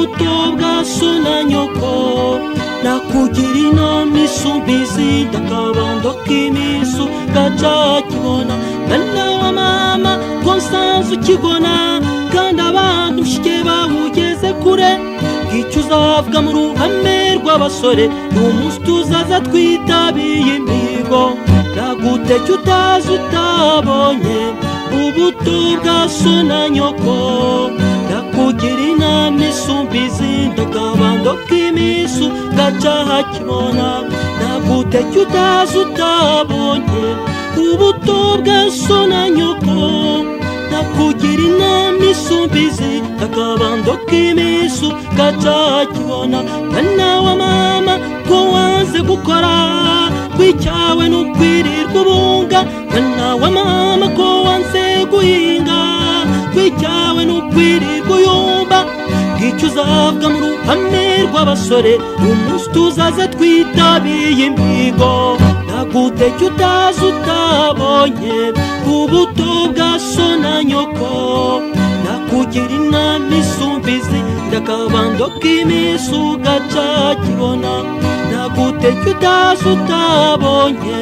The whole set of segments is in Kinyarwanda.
ubuto bwa so na nyoko nakugira inama isumbizi ndakabando k'imisu gacakibona mwana wa mama ko nsanze ukigona kandi abantu mushike bawugeze kure icyo uzavuga mu ruhame rw'abasore n'umunsi tuzaza twitabiye imihigo naguteke utazi utabonye ubuto bwa so na nyoko nakugira inama isumbizi ndakabando k'imisu gacakibona naguteke utazi utabonye ubuto bwa so na nyoko nakugira inama isumbizi ndakabando k'imisu gacakibona mwana wa mama ko wanze gukora kw'icyawe n'ukwirirwa ubunga mwana wa mama ko wanze guhinga kw'icyawe n'ukwirirwa uyumba icyo uzavuga mu ruhame rw'abasore umunsi tuzaza twitabiye imihigo naguteke utazi utabonye ubuto bwa so na nyoko nakugira inama isumbizi ndakabando k'imisu gacakibona naguteke utazi utabonye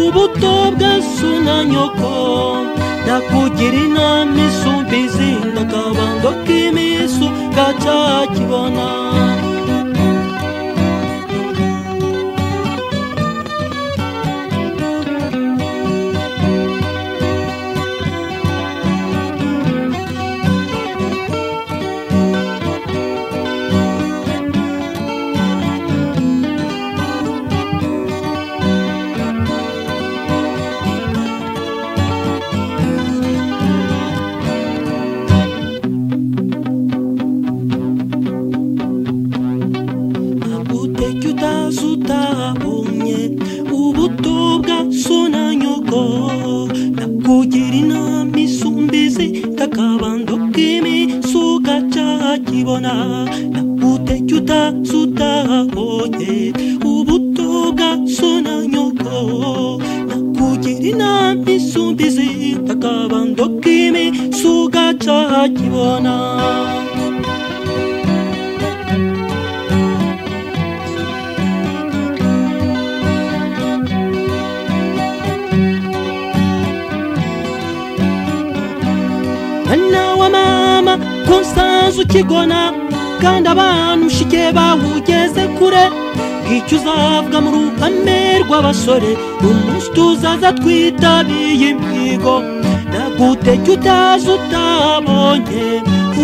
ubuto bwa so na nyoko nakugira inama isumbizi ndakabando k'imisu gacakibona utabonye ubuto bwa so na nyoko nakugira inama isumbizi ndakabando k'imisu gacakibona naguteke utazi utabonye ubuto bwa so na nyoko nakugira inama isumbizi ndakabando k'imisu gacakibona mwana wa mama ko nsanze ukigona kandi abantu mushike bawugeze kure icyo uzavuga mu ruhame rw'abasore umunsi tuzaza twitabiye imihigo naguteke utazi utabonye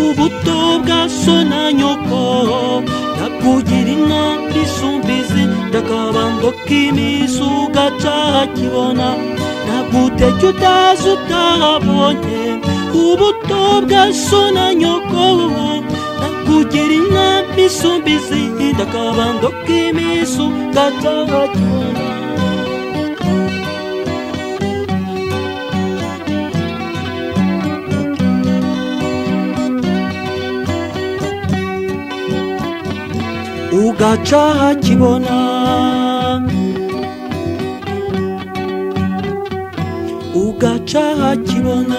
ubuto bwa so na nyoko nakugira inama isumbizi ndakabando k'imisu gacakibona naguteke utazi utabonye ubuto bwa so na nyoko nakugira inama isumbizi ndakabando k'imisu gacakibona ugacakibona ugacakibona